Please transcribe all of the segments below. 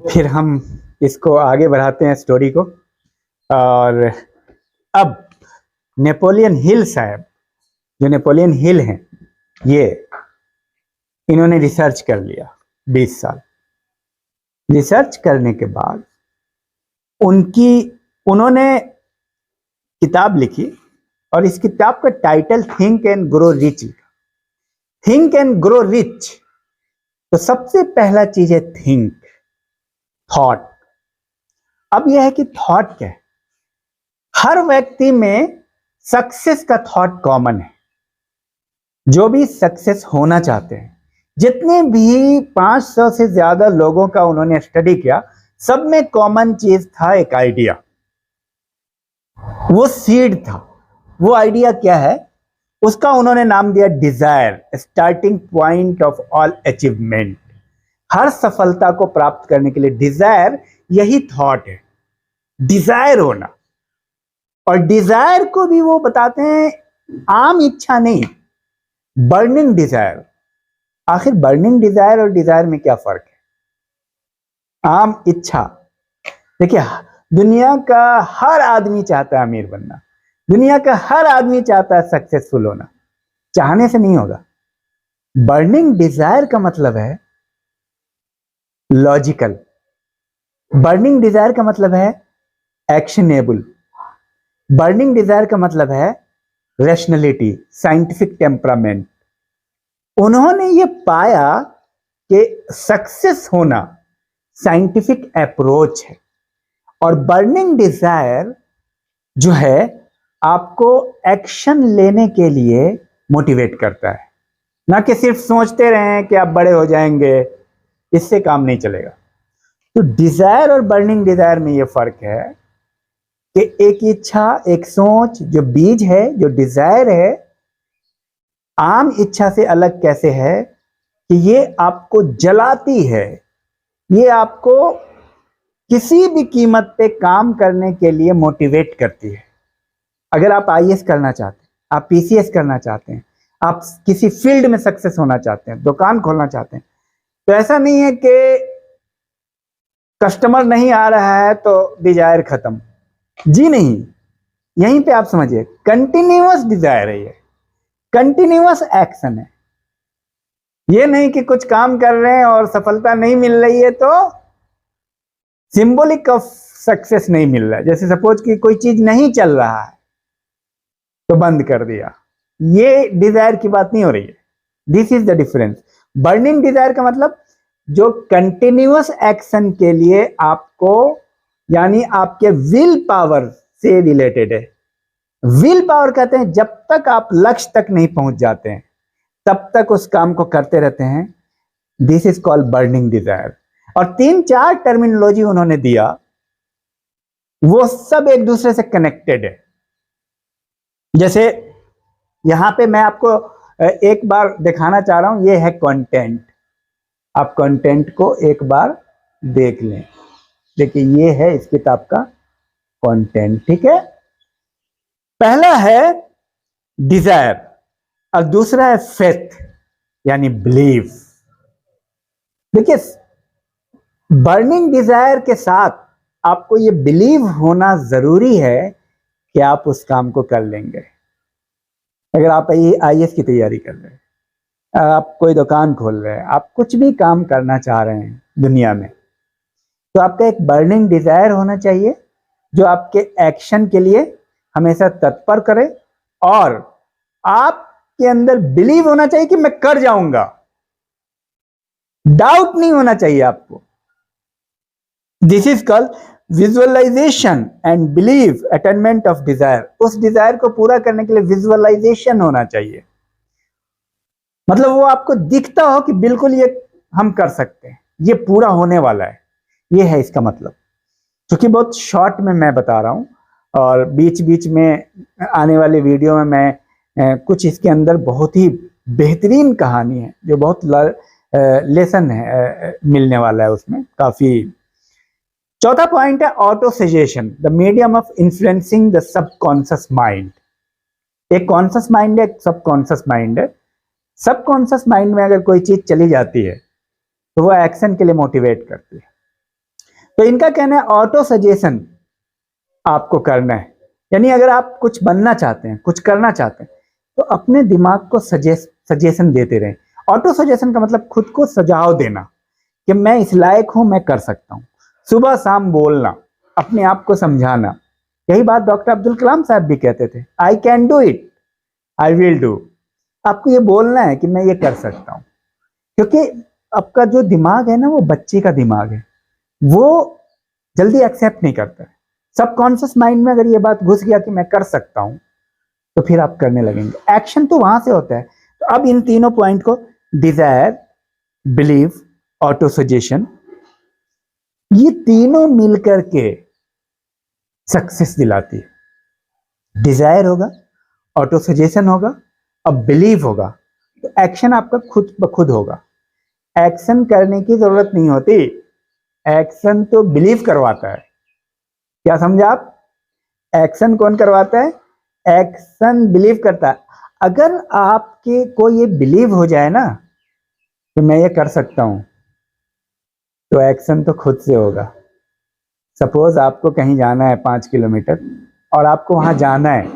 फिर हम इसको आगे बढ़ाते हैं स्टोरी को। और अब नेपोलियन हिल साहब, जो नेपोलियन हिल हैं, ये इन्होंने रिसर्च कर लिया 20 साल। रिसर्च करने के बाद उन्होंने किताब लिखी और इस किताब का title think and grow rich लिखा। थिंक एंड ग्रो रिच, तो सबसे पहला चीज है थिंक, थॉट। अब यह है कि थॉट क्या है? हर व्यक्ति में सक्सेस का थॉट कॉमन है। जो भी सक्सेस होना चाहते हैं, जितने भी 500 से ज्यादा लोगों का उन्होंने स्टडी किया, सब में कॉमन चीज था, एक आइडिया। वो सीड था। वो आइडिया क्या है? उसका उन्होंने नाम दिया desire, starting point of all achievement. हर सफलता को प्राप्त करने के लिए डिजायर, यही थॉट है, डिजायर होना। और डिजायर को भी वो बताते हैं आम इच्छा नहीं, बर्निंग डिजायर। आखिर बर्निंग डिजायर और डिजायर में क्या फर्क है? आम इच्छा, देखिए, दुनिया का हर आदमी चाहता है अमीर बनना, दुनिया का हर आदमी चाहता है सक्सेसफुल होना, चाहने से नहीं होगा। बर्निंग डिजायर का मतलब है लॉजिकल, बर्निंग डिजायर का मतलब है एक्शनेबल, बर्निंग डिजायर का मतलब है रैशनैलिटी, साइंटिफिक टेम्परामेंट। उन्होंने ये पाया कि सक्सेस होना साइंटिफिक अप्रोच है, और बर्निंग डिजायर जो है आपको एक्शन लेने के लिए मोटिवेट करता है, ना कि सिर्फ सोचते रहें कि आप बड़े हो जाएंगे, इससे काम नहीं चलेगा। तो डिजायर और बर्निंग डिजायर में ये फर्क है कि एक इच्छा, एक सोच, जो बीज है, जो डिजायर है, आम इच्छा से अलग कैसे है कि ये आपको जलाती है, ये आपको किसी भी कीमत पे काम करने के लिए मोटिवेट करती है। अगर आप आईएएस करना चाहते हैं, आप पीसीएस करना चाहते हैं, आप किसी फील्ड में सक्सेस होना चाहते हैं, दुकान खोलना चाहते हैं, तो ऐसा नहीं है कि कस्टमर नहीं आ रहा है तो डिजायर खत्म। जी नहीं, यहीं पे आप समझिए, कंटिन्यूअस डिजायर है, ये कंटिन्यूअस एक्शन है। ये नहीं कि कुछ काम कर रहे हैं और सफलता नहीं मिल रही है तो सिंबॉलिक ऑफ सक्सेस नहीं मिल रहा है। जैसे सपोज कि कोई चीज नहीं चल रहा है तो बंद कर दिया, ये डिजायर की बात नहीं हो रही है। This is the difference. Burning desire का मतलब जो कंटिन्यूअस एक्शन के लिए आपको, यानी आपके विल पावर से रिलेटेड है। विल पावर कहते हैं जब तक आप लक्ष्य तक नहीं पहुंच जाते हैं तब तक उस काम को करते रहते हैं। This is called burning desire. और 3-4 टर्मिनोलॉजी उन्होंने दिया, वो सब एक दूसरे से कनेक्टेड है। जैसे यहां पे मैं आपको एक बार दिखाना चाह रहा हूं, ये है कंटेंट। आप कंटेंट को एक बार देख लें। देखिए, ये है इस किताब का कंटेंट, ठीक है। पहला है डिजायर और दूसरा है फेथ, यानी बिलीव। देखिए, बर्निंग डिजायर के साथ आपको ये बिलीव होना जरूरी है कि आप उस काम को कर लेंगे। अगर आप आईएएस की तैयारी कर रहे हैं, आप कोई दुकान खोल रहे हैं, आप कुछ भी काम करना चाह रहे हैं दुनिया में, तो आपका एक बर्निंग डिजायर होना चाहिए जो आपके एक्शन के लिए हमेशा तत्पर करे, और आपके अंदर बिलीव होना चाहिए कि मैं कर जाऊंगा। डाउट नहीं होना चाहिए आपको। This is called visualisation and believe attainment of desire. उस डिजायर को पूरा करने के लिए विजुअलाइजेशन होना चाहिए, मतलब वो आपको दिखता हो कि बिल्कुल ये हम कर सकते हैं, ये पूरा होने वाला है। ये है इसका मतलब। क्योंकि बहुत शॉर्ट में मैं बता रहा हूं और बीच बीच में आने वाले वीडियो में मैं कुछ इसके अंदर बहुत ही बेहतरीन कहानी है, जो बहुत लेसन है मिलने वाला है उसमें काफी। चौथा पॉइंट है auto suggestion, the medium of influencing the subconscious mind. एक कॉन्शियस माइंड है, एक सबकॉन्शियस माइंड है। सबकॉन्शियस माइंड में अगर कोई चीज चली जाती है तो वो एक्शन के लिए मोटिवेट करती है। तो इनका कहना है ऑटो सजेशन आपको करना है, यानी अगर आप कुछ बनना चाहते हैं, कुछ करना चाहते हैं, तो अपने दिमाग को सजेशन देते रहें। ऑटो सजेशन का मतलब खुद को सुझाव देना कि मैं इस लायक हूं, मैं कर सकता हूं। सुबह शाम बोलना, अपने आप को समझाना। यही बात डॉक्टर अब्दुल कलाम साहब भी कहते थे, I can do it, I will do. आपको ये बोलना है कि मैं ये कर सकता हूं, क्योंकि आपका जो दिमाग है ना, वो बच्चे का दिमाग है, वो जल्दी एक्सेप्ट नहीं करता है। सबकॉन्शियस माइंड में अगर ये बात घुस गया कि मैं कर सकता हूं, तो फिर आप करने लगेंगे। एक्शन तो वहां से होता है। तो अब इन तीनों पॉइंट को, डिजायर, बिलीव, ऑटो सजेशन, ये तीनों मिलकर के सक्सेस दिलाती है। डिजायर होगा, ऑटो सजेशन होगा, अब बिलीव होगा, तो एक्शन आपका खुद ब खुद होगा। एक्शन करने की जरूरत नहीं होती, एक्शन तो बिलीव करवाता है। क्या समझा आप? एक्शन कौन करवाता है? एक्शन बिलीव करता है। अगर आपके को ये बिलीव हो जाए ना कि मैं ये कर सकता हूं, तो एक्शन तो खुद से होगा। सपोज आपको कहीं जाना है 5 किलोमीटर, और आपको वहां जाना है,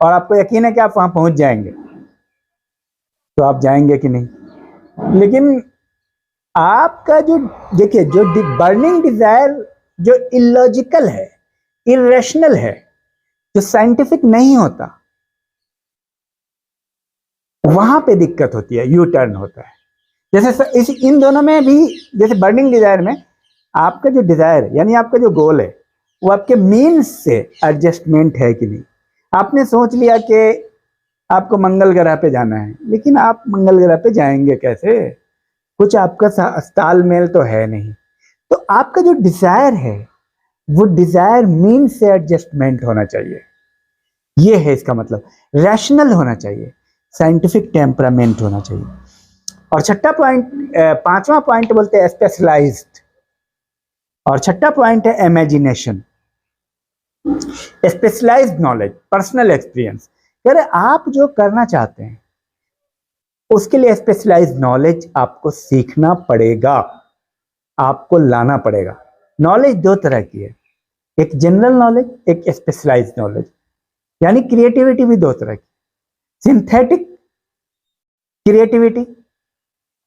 और आपको यकीन है कि आप वहां पहुंच जाएंगे, तो आप जाएंगे कि नहीं? लेकिन आपका जो, देखिए, जो बर्निंग डिजायर जो इलॉजिकल है, इरेशनल है, जो साइंटिफिक नहीं होता, वहां पे दिक्कत होती है, यू टर्न होता है। जैसे इन दोनों में भी, जैसे बर्निंग डिजायर में आपका जो डिजायर यानी आपका जो गोल है, वो आपके मीन्स से एडजस्टमेंट है कि नहीं। आपने सोच लिया कि आपको मंगल ग्रह पे जाना है, लेकिन आप मंगल ग्रह पे जाएंगे कैसे? कुछ आपका तालमेल तो है नहीं। तो आपका जो डिजायर है, वो डिजायर मीन्स से एडजस्टमेंट होना चाहिए। ये है इसका मतलब। रैशनल होना चाहिए, साइंटिफिक टेम्परामेंट होना चाहिए। और छठा पॉइंट, पांचवा पॉइंट बोलते हैं स्पेशलाइज्ड, और छठा पॉइंट है imagination. Specialised knowledge, personal experience. यार आप जो करना चाहते हैं, उसके लिए स्पेशलाइज्ड नॉलेज आपको सीखना पड़ेगा, आपको लाना पड़ेगा। नॉलेज दो तरह की है, एक जनरल नॉलेज, एक स्पेशलाइज्ड नॉलेज। यानी क्रिएटिविटी भी दो तरह की, सिंथेटिक क्रिएटिविटी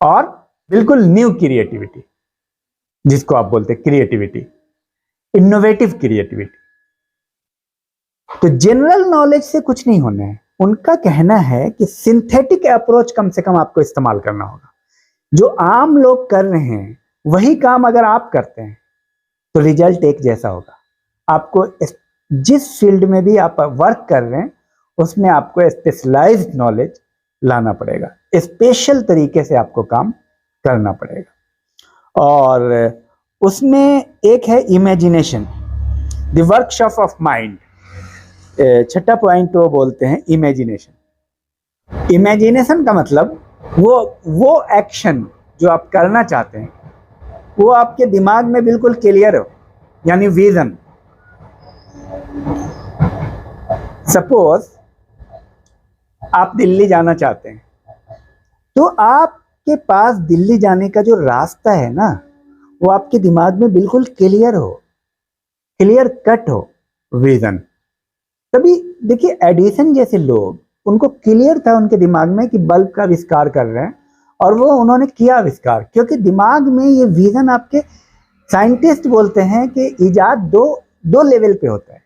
और बिल्कुल न्यू क्रिएटिविटी, जिसको आप बोलते हैं क्रिएटिविटी, इनोवेटिव क्रिएटिविटी। तो जनरल नॉलेज से कुछ नहीं होना है। उनका कहना है कि सिंथेटिक अप्रोच कम से कम आपको इस्तेमाल करना होगा। जो आम लोग कर रहे हैं वही काम अगर आप करते हैं, तो रिजल्ट एक जैसा होगा। आपको जिस फील्ड में भी आप वर्क कर रहे हैं, उसमें आपको स्पेशलाइज्ड नॉलेज लाना पड़ेगा, स्पेशल तरीके से आपको काम करना पड़ेगा। और उसमें एक है imagination, the workshop of mind. छठा पॉइंट वो बोलते हैं इमेजिनेशन। इमेजिनेशन का मतलब वो एक्शन जो आप करना चाहते हैं, वो आपके दिमाग में बिल्कुल क्लियर हो, यानी विजन। सपोज आप दिल्ली जाना चाहते हैं, तो आपके पास दिल्ली जाने का जो रास्ता है ना, वो आपके दिमाग में बिल्कुल क्लियर हो, क्लियर कट हो विजन। तभी देखिए, एडिसन जैसे लोग, उनको क्लियर था उनके दिमाग में कि बल्ब का आविष्कार कर रहे हैं, और वो उन्होंने किया आविष्कार, क्योंकि दिमाग में ये विजन आपके, साइंटिस्ट बोलते हैं कि इजाद दो लेवल पे होता है।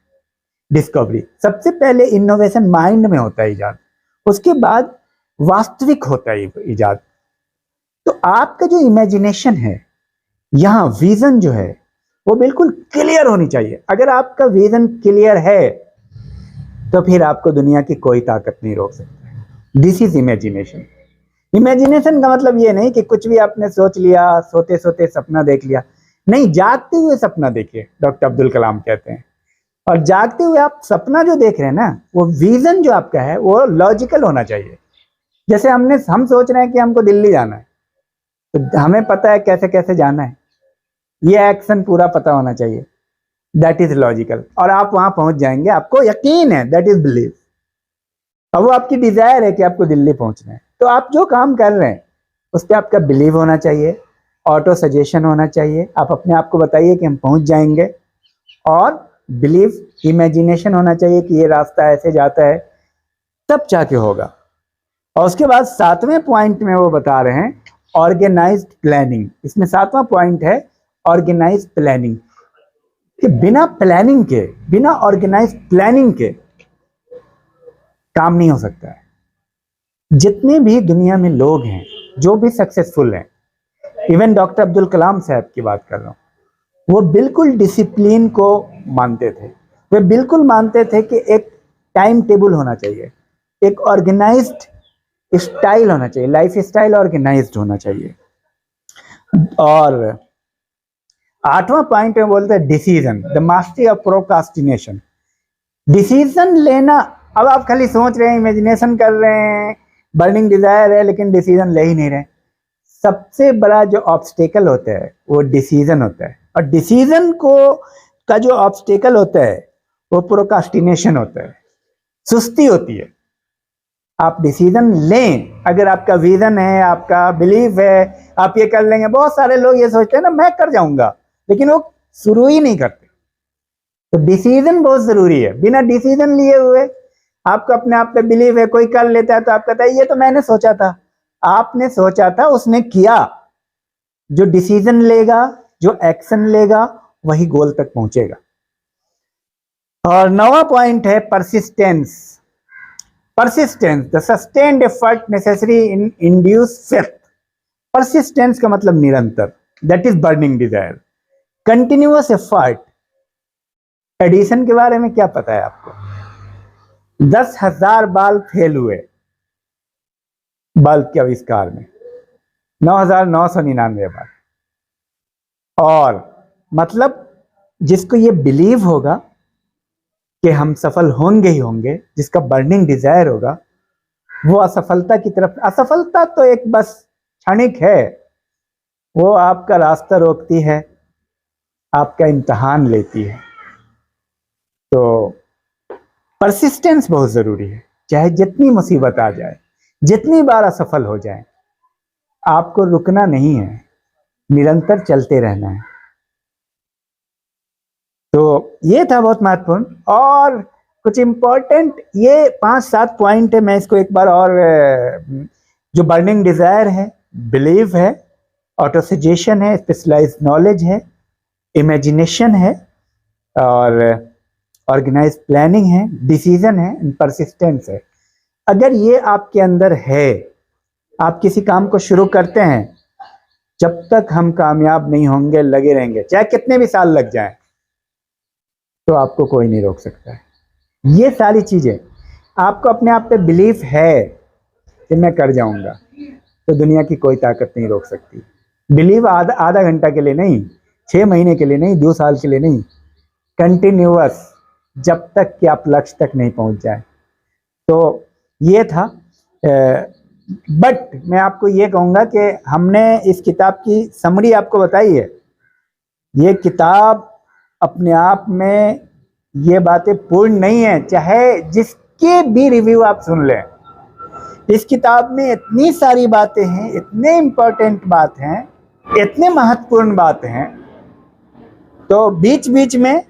डिस्कवरी सबसे पहले इनोवेशन माइंड में होता है इजाद, उसके बाद वास्तविक होता है इजाद। तो आपका जो इमेजिनेशन है, यहाँ विजन जो है वो बिल्कुल क्लियर होनी चाहिए। अगर आपका विजन क्लियर है, तो फिर आपको दुनिया की कोई ताकत नहीं रोक सकती। This is imagination. इमेजिनेशन का मतलब ये नहीं कि कुछ भी आपने सोच लिया, सोते सोते सपना देख लिया। नहीं, जागते हुए सपना देखिए, डॉक्टर अब्दुल कलाम कहते हैं। और जागते हुए आप सपना जो देख रहे हैं ना, वो विजन जो आपका है वो लॉजिकल होना चाहिए। जैसे हम सोच रहे हैं कि हमको दिल्ली जाना है, तो हमें पता है कैसे कैसे जाना है, ये एक्शन पूरा पता होना चाहिए, दैट इज लॉजिकल। और आप वहां पहुंच जाएंगे, आपको यकीन है, दैट इज बिलीव। अब वो आपकी डिजायर है कि आपको दिल्ली पहुंचना है, तो आप जो काम कर रहे हैं उस पर आपका बिलीव होना चाहिए, ऑटो सजेशन होना चाहिए, आप अपने आप को बताइए कि हम पहुंच जाएंगे। और बिलीव, इमेजिनेशन होना चाहिए कि ये रास्ता ऐसे जाता है, तब जाके होगा। और उसके बाद 7वें पॉइंट में वो बता रहे हैं ऑर्गेनाइज्ड प्लानिंग। इसमें 7वां पॉइंट है ऑर्गेनाइज्ड प्लानिंग, कि बिना प्लानिंग के, बिना ऑर्गेनाइज्ड प्लानिंग के काम नहीं हो सकता है। जितने भी दुनिया में लोग हैं जो भी सक्सेसफुल हैं, इवन डॉक्टर अब्दुल कलाम साहब की बात कर रहा हूँ, वो बिल्कुल डिसिप्लिन को मानते थे। वे बिल्कुल मानते थे कि एक टाइम टेबल होना चाहिए, एक ऑर्गेनाइज्ड स्टाइल होना चाहिए, लाइफ स्टाइल ऑर्गेनाइज्ड होना चाहिए। और 8वां पॉइंट में बोलते हैं decision, the mastery of procrastination. Decision लेना, अब आप खाली सोच रहे हैं, इमेजिनेशन कर रहे हैं, बर्निंग डिजायर है, लेकिन डिसीजन ले ही नहीं रहे। सबसे बड़ा जो ऑब्स्टेकल होता है वो डिसीजन होता है, और डिसीजन को का जो ऑब्स्टेकल होता है वो प्रोकास्टिनेशन होता है, सुस्ती होती है। आप डिसीजन लें, अगर आपका विजन है, आपका बिलीफ है, आप ये कर लेंगे। बहुत सारे लोग ये सोचते हैं ना, मैं कर जाऊंगा, लेकिन वो शुरू ही नहीं करते। तो डिसीजन बहुत जरूरी है। बिना डिसीजन लिए हुए आपको अपने आप पे बिलीव है, कोई कर लेता है तो आप कहता है ये तो मैंने सोचा था। आपने सोचा था, उसने किया। जो डिसीजन लेगा, जो एक्शन लेगा, वही गोल तक पहुंचेगा। और 9वां पॉइंट है persistence. Persistence, the sustained effort necessary in induce faith. Persistence का मतलब निरंतर, that is burning desire, continuous effort. Edison के बारे में क्या पता है आपको? 10,000 बाल फेल हुए बल्ब के आविष्कार में, 9,999 बार। और मतलब जिसको ये बिलीव होगा कि हम सफल होंगे ही होंगे, जिसका बर्निंग डिजायर होगा, वो असफलता की तरफ, असफलता तो एक बस क्षणिक है, वो आपका रास्ता रोकती है, आपका इम्तिहान लेती है। तो परसिस्टेंस बहुत जरूरी है। चाहे जितनी मुसीबत आ जाए, जितनी बार असफल हो जाए, आपको रुकना नहीं है, निरंतर चलते रहना है। तो ये था बहुत महत्वपूर्ण। और कुछ इंपॉर्टेंट ये 5-7 पॉइंट है, मैं इसको एक बार और, जो बर्निंग डिजायर है, बिलीव है, ऑटो सजेशन है, स्पेशलाइज नॉलेज है, इमेजिनेशन है, और ऑर्गेनाइज प्लानिंग है, डिसीजन है, परसिस्टेंस है। अगर ये आपके अंदर है, आप किसी काम को शुरू करते हैं, जब तक हम कामयाब नहीं होंगे, लगे रहेंगे, चाहे कितने भी साल लग जाएं, तो आपको कोई नहीं रोक सकता है। ये सारी चीजें, आपको अपने आप पे बिलीफ है कि मैं कर जाऊंगा, तो दुनिया की कोई ताकत नहीं रोक सकती। बिलीव आधा घंटा के लिए नहीं, 6 महीने के लिए नहीं, 2 साल के लिए नहीं, कंटिन्यूअस, जब तक कि आप लक्ष्य तक नहीं पहुंच जाए। तो ये था। बट मैं आपको ये कहूंगा कि हमने इस किताब की समरी आपको बताई है। ये किताब अपने आप में ये बातें पूर्ण नहीं है, चाहे जिसके भी रिव्यू आप सुन लें। इस किताब में इतनी सारी बातें हैं, इतने इंपॉर्टेंट बात हैं, इतने महत्वपूर्ण बातें हैं। तो बीच बीच में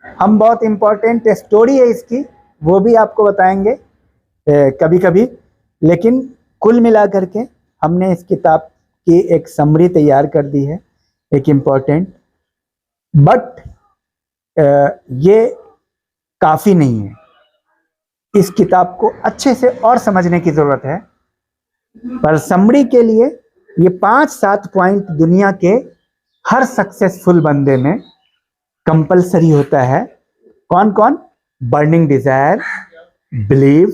हम बहुत इंपॉर्टेंट स्टोरी है इसकी, वो भी आपको बताएंगे कभी कभी। लेकिन कुल मिलाकर के हमने इस किताब की एक समरी तैयार कर दी है, एक इम्पॉर्टेंट। बट ये काफ़ी नहीं है, इस किताब को अच्छे से और समझने की ज़रूरत है। पर समरी के लिए ये 5-7 पॉइंट दुनिया के हर सक्सेसफुल बंदे में कंपलसरी होता है। कौन कौन? बर्निंग डिजायर, बिलीव,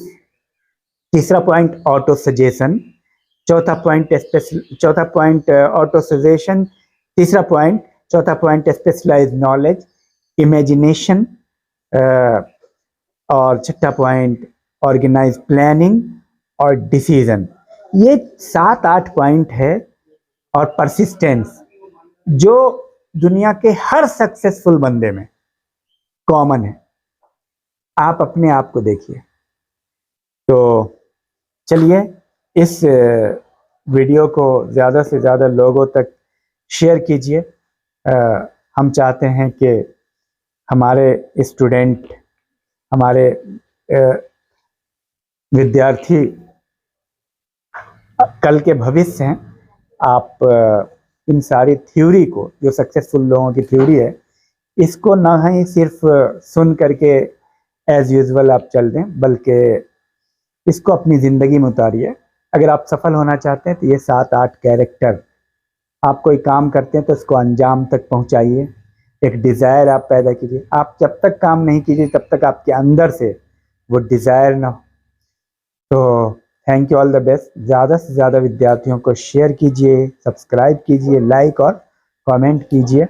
तीसरा पॉइंट ऑटो सजेशन, चौथा पॉइंट ऑटो सजेशन, चौथा पॉइंट स्पेशलाइज्ड नॉलेज, इमेजिनेशन, और छठा पॉइंट ऑर्गेनाइज प्लानिंग और डिसीजन। ये 7-8 पॉइंट है। और परसिस्टेंस जो दुनिया के हर सक्सेसफुल बंदे में कॉमन है। आप अपने आप को देखिए। तो चलिए, इस वीडियो को ज़्यादा से ज़्यादा लोगों तक शेयर कीजिए। हम चाहते हैं कि हमारे स्टूडेंट, हमारे विद्यार्थी कल के भविष्य हैं। आप इन सारी थ्योरी को, जो सक्सेसफुल लोगों की थ्योरी है, इसको ना ही सिर्फ सुन करके एज यूजुअल आप चल दें, बल्कि इसको अपनी ज़िंदगी में उतारिए। अगर आप सफल होना चाहते हैं तो ये 7-8 कैरेक्टर, आप कोई काम करते हैं तो उसको अंजाम तक पहुंचाइए। एक डिज़ायर आप पैदा कीजिए। आप जब तक काम नहीं कीजिए तब तक आपके अंदर से वो डिज़ायर ना हो। तो thank you, all the best. ज़्यादा से ज़्यादा विद्यार्थियों को शेयर कीजिए, सब्सक्राइब कीजिए, लाइक और कमेंट कीजिए।